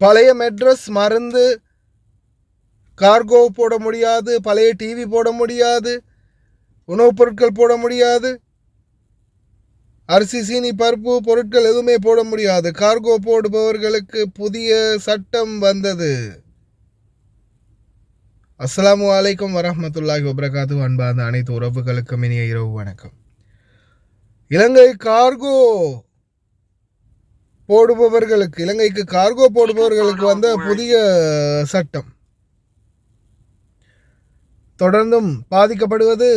பழைய மெட்ரஸ் மருந்து கார்கோ போட முடியாது, பழைய டிவி போட முடியாது, உணவுப் பொருட்கள் போட முடியாது, அரிசி சீனி பருப்பு பொருட்கள் எதுவுமே போட முடியாது. கார்கோ போடுபவர்களுக்கு புதிய சட்டம் வந்தது. அஸ்ஸலாமு அலைக்கும் வரஹ்மத்துல்லாஹி வபரகாத்து. அன்பார்ந்த அனைத்து உறவுகளுக்கும் இனிய இரவு வணக்கம். இலங்கை கார்கோ போடுபவர்களுக்கு, இலங்கைக்கு கார்கோ போடுபவர்களுக்கு வந்த புதிய சட்டம். தொடர்ந்தும் பாதிக்கப்படுவது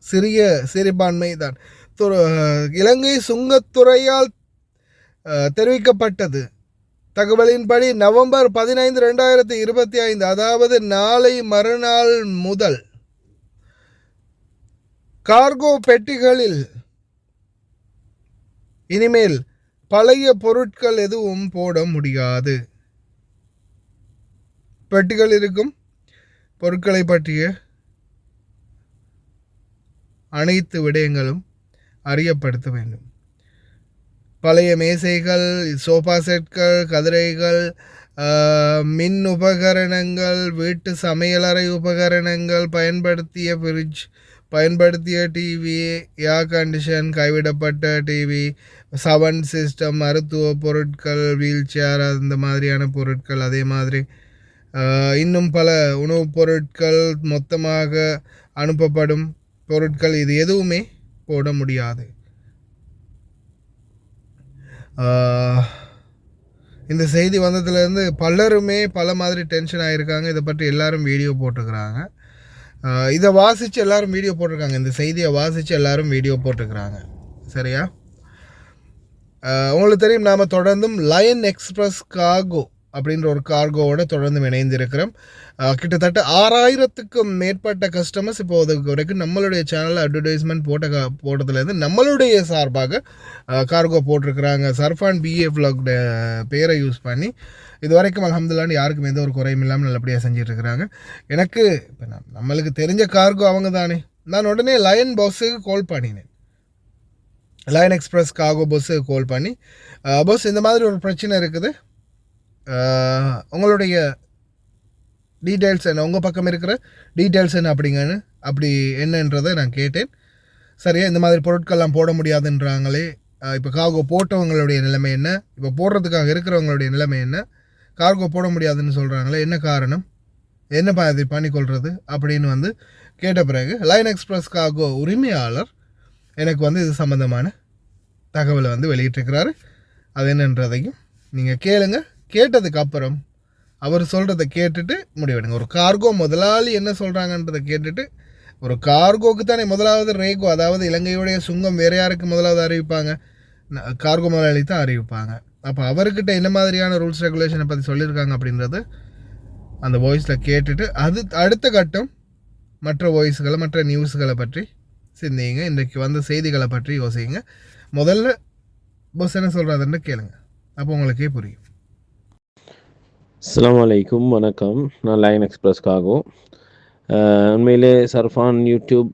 சிறிய சிறுபான்மை தான். இலங்கை சுங்கத்துறையால் தெரிவிக்கப்பட்டது தகவலின்படி நவம்பர் 15, 2025, அதாவது நாளை மறுநாள் முதல் கார்கோ பெட்டிகளில் இனிமேல் பழைய பொருட்கள் எதுவும் போட முடியாது. பெட்டிகள் இருக்கும் பொருட்களை பற்றிய அனைத்து விடயங்களும் அறியப்படுத்த வேண்டும். பழைய மேசைகள், சோஃபா செட்கள், கதிரைகள், மின் உபகரணங்கள், வீட்டு சமையலறை உபகரணங்கள், பயன்படுத்திய ஃப்ரிட்ஜ், பயன்படுத்திய டிவி, ஏர் கண்டிஷன், கைவிடப்பட்ட டிவி, சவுண்ட் சிஸ்டம், மருத்துவ பொருட்கள், வீல் சேர், அந்த மாதிரியான பொருட்கள், அதே மாதிரி இன்னும் பல உணவுப் பொருட்கள், மொத்தமாக அனுப்பப்படும் பொருட்கள், இது எதுவுமே போட முடியாது. இந்த செய்தி வந்ததுலேருந்து பலருமே பல மாதிரி டென்ஷன் ஆகியிருக்காங்க. இதை பற்றி எல்லாரும் வீடியோ போட்டுக்கிறாங்க. இதை வாசித்து எல்லாரும் வீடியோ போட்டிருக்காங்க. இந்த செய்தியை வாசித்து எல்லாரும் வீடியோ போட்டுக்கிறாங்க. சரியா? உங்களுக்கு தெரியும், நாம் தொடர்ந்தும் லயன் எக்ஸ்பிரஸ் கார்கோ அப்படின்ற ஒரு கார்கோவோட தொடர்ந்து இணைந்திருக்கிறோம். கிட்டத்தட்ட 6000க்கும் மேற்பட்ட கஸ்டமர்ஸ் இப்போ வரைக்கும் நம்மளுடைய சேனலில் அட்வர்டைஸ்மெண்ட் போட்டதுலேருந்து நம்மளுடைய சார்பாக கார்கோ போட்டிருக்கிறாங்க. சர்ஃபான் பிஏ விலாக் பேரை யூஸ் பண்ணி இது வரைக்கும் அல்ஹம்துலில்லாஹ் யாருக்கும் எந்த ஒரு குறையும் இல்லாமல் நல்லபடியாக செஞ்சிட்ருக்கிறாங்க. எனக்கு இப்போ நம்மளுக்கு தெரிஞ்ச கார்கோ அவங்க தானே. நான் உடனே லயன் பாஸுக்கு கால் பண்ணினேன். லயன் எக்ஸ்பிரஸ் கார்கோ பஸ்ஸுக்கு கால் பண்ணி, பஸ் இந்த மாதிரி ஒரு பிரச்சனை இருக்குது, உங்களுடைய டீட்டெயில்ஸ் என்ன, உங்கள் பக்கம் இருக்கிற டீட்டெயில்ஸ் என்ன அப்படிங்கன்னு அப்படி என்னன்றதை நான் கேட்டேன். சரியா, இந்த மாதிரி பொருட்கள்லாம் போட முடியாதுன்றாங்களே, இப்போ கார்கோ போட்டவங்களுடைய நிலைமை என்ன, இப்போ போடுறதுக்காக இருக்கிறவங்களுடைய நிலைமை என்ன, கார்கோ போட முடியாதுன்னு சொல்கிறாங்களே, என்ன காரணம், என்ன இது பண்ணிக்கொள்வது அப்படின்னு கேட்ட பிறகு லைன் எக்ஸ்பிரஸ் கார்கோ உரிமையாளர் எனக்கு இது சம்மந்தமான தகவலை வெளியிட்டிருக்கிறாரு. அது என்னன்றதையும் நீங்கள் கேளுங்க. கேட்டதுக்கு அப்புறம் அவர் சொல்கிறத கேட்டுட்டு முடிவெடுங்க. ஒரு கார்கோ முதலாளி என்ன சொல்கிறாங்கன்றதை கேட்டுட்டு, ஒரு கார்கோக்கு தானே முதலாவது ரேகோ, அதாவது இலங்கையுடைய சுங்கம் வேறு யாருக்கு முதலாவது அறிவிப்பாங்க, கார்கோ முதலாளி தான் அறிவிப்பாங்க. அப்போ அவர்கிட்ட என்ன மாதிரியான ரூல்ஸ் ரெகுலேஷனை பற்றி சொல்லியிருக்காங்க அப்படின்றது அந்த வாய்ஸில் கேட்டுட்டு, அது அடுத்த கட்டம் மற்ற வாய்ஸ்களை, மற்ற நியூஸ்களை பற்றி சிந்திங்க. இன்றைக்கு வந்த செய்திகளை பற்றி யோசிங்க. முதல்ல பஸ் என்ன சொல்கிறாருன்னு கேளுங்க, அப்போ உங்களுக்கே புரியும். அஸ்ஸலாமு அலைக்கும், வணக்கம். நான் லயன் எக்ஸ்பிரஸ் கார்கோ. உண்மையிலே சர்ஃபான் யூடியூப்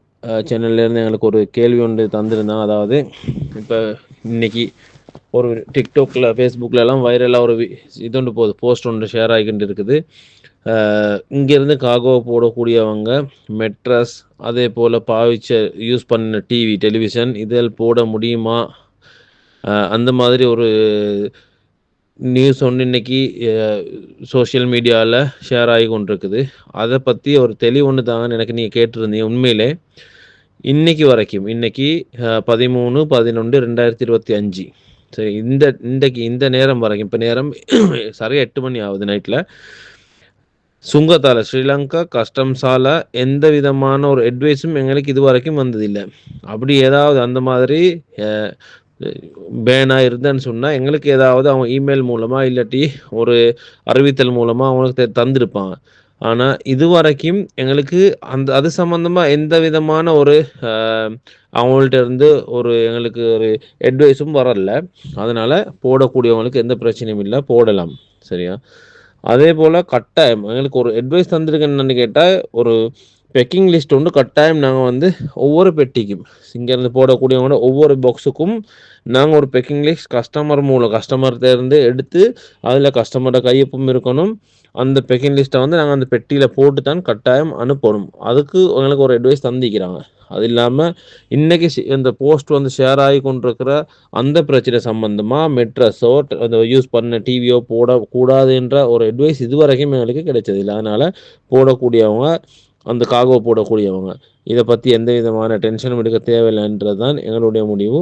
சேனல்லேருந்து எங்களுக்கு ஒரு கேள்வி ஒன்று தந்திருந்தான். அதாவது இப்போ இன்றைக்கி ஒரு டிக்டாக்ல, ஃபேஸ்புக்கிலலாம் வைரலாக ஒரு இது ஒன்று போகுது, போஸ்ட் ஒன்று ஷேர் ஆகிக்கிட்டு இருக்குது. இங்கேருந்து கார்கோ போடக்கூடியவங்க மெட்ரஸ், அதே போல் யூஸ் பண்ண டிவி, டெலிவிஷன் இதில் போட முடியுமா, அந்த மாதிரி ஒரு நியூஸ் ஒன்று இன்றைக்கி சோஷியல் மீடியாவில் ஷேர் ஆகி கொண்டிருக்குது. அதை பற்றி ஒரு தெளிவு ஒன்று தாங்கன்னு எனக்கு நீங்கள் கேட்டிருந்தீங்க. உண்மையிலே இன்றைக்கி வரைக்கும், இன்றைக்கி 13/11/2025, சரி, இந்த நேரம் வரைக்கும், இப்போ நேரம் சரியாக 8 மணி ஆகுது நைட்டில், சுங்கத்தால், ஸ்ரீலங்கா கஸ்டம்ஸால் எந்த விதமான ஒரு அட்வைஸும் எங்களுக்கு இது வரைக்கும் வந்ததில்லை. அப்படி ஏதாவது அந்த மாதிரி பேனாக இருந்தேன்னு சொன்னால் எங்களுக்கு ஏதாவது அவங்க இமெயில் மூலமாக இல்லாட்டி ஒரு அறிவித்தல் மூலமாக அவங்களுக்கு தந்திருப்பாங்க. ஆனால் இது வரைக்கும் எங்களுக்கு அது சம்மந்தமாக எந்த விதமான ஒரு அவங்கள்ட்ட இருந்து எங்களுக்கு ஒரு அட்வைஸும் வரல. அதனால் போடக்கூடியவங்களுக்கு எந்த பிரச்சனையும் இல்லை, போடலாம். சரியா? அதே போல் கட்டாயம் எங்களுக்கு ஒரு அட்வைஸ் தந்திருக்குன்னு கேட்டால், ஒரு பெக்கிங் லிஸ்ட் ஒன்று கட்டாயம் நாங்கள் வந்து ஒவ்வொரு பெட்டிக்கும் இங்கேருந்து போடக்கூடியவங்களோட ஒவ்வொரு பாக்ஸுக்கும் நாங்கள் ஒரு பெக்கிங் லிஸ்ட் கஸ்டமர்கிட்ட எடுத்து அதில் கஸ்டமரோட கையொப்பம் இருக்கணும். அந்த பெக்கிங் லிஸ்ட்டை வந்து நாங்கள் அந்த பெட்டியில் போட்டு தான் கட்டாயம் அனுப்பணும். அதுக்கு உங்களுக்கு ஒரு அட்வைஸ் தந்திக்கிறாங்க. அது இல்லாமல் இன்றைக்கி இந்த போஸ்ட் வந்து ஷேர் ஆகி கொண்டிருக்கிற அந்த பிரச்சனை சம்மந்தமாக மெட்ரஸோ அந்த யூஸ் பண்ண டிவியோ போடக்கூடாதுன்ற ஒரு அட்வைஸ் இதுவரைக்கும் எங்களுக்கு கிடைச்சதில்லை. அதனால் போடக்கூடியவங்க அந்த காகோ போடக்கூடியவங்க இதை பற்றி எந்த விதமான டென்ஷனும் எடுக்க தேவையில்லைன்றது தான் எங்களுடைய முடிவு.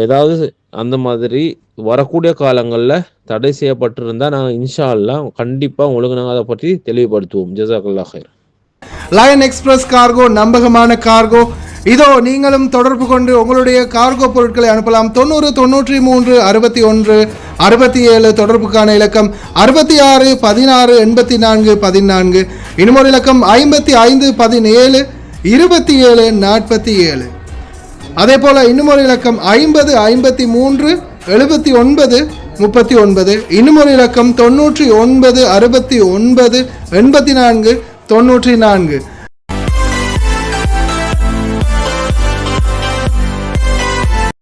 ஏதாவது அந்த மாதிரி வரக்கூடிய காலங்களில் தடை செய்யப்பட்டிருந்தால் நாங்கள் இன்ஷா அல்லாஹ் கண்டிப்பாக உங்களுக்கு நாங்கள் அதை பற்றி தெளிவுபடுத்துவோம். ஜஸாக்கல்லாஹ் ஹைர். லயன் எக்ஸ்பிரஸ் கார்கோ நம்பகமான கார்கோ. இதோ நீங்களும் தொடர்பு கொண்டு உங்களுடைய கார்கோ பொருட்களை அனுப்பலாம். 90 93 61 67 தொடர்புக்கான இலக்கம் 66 16 84 14. இன்னொரு இலக்கம் 55 17 27 47. அதே போல இன்னொரு இலக்கம் 50 53 79 39. இன்னொரு இலக்கம் 99 69 84 94.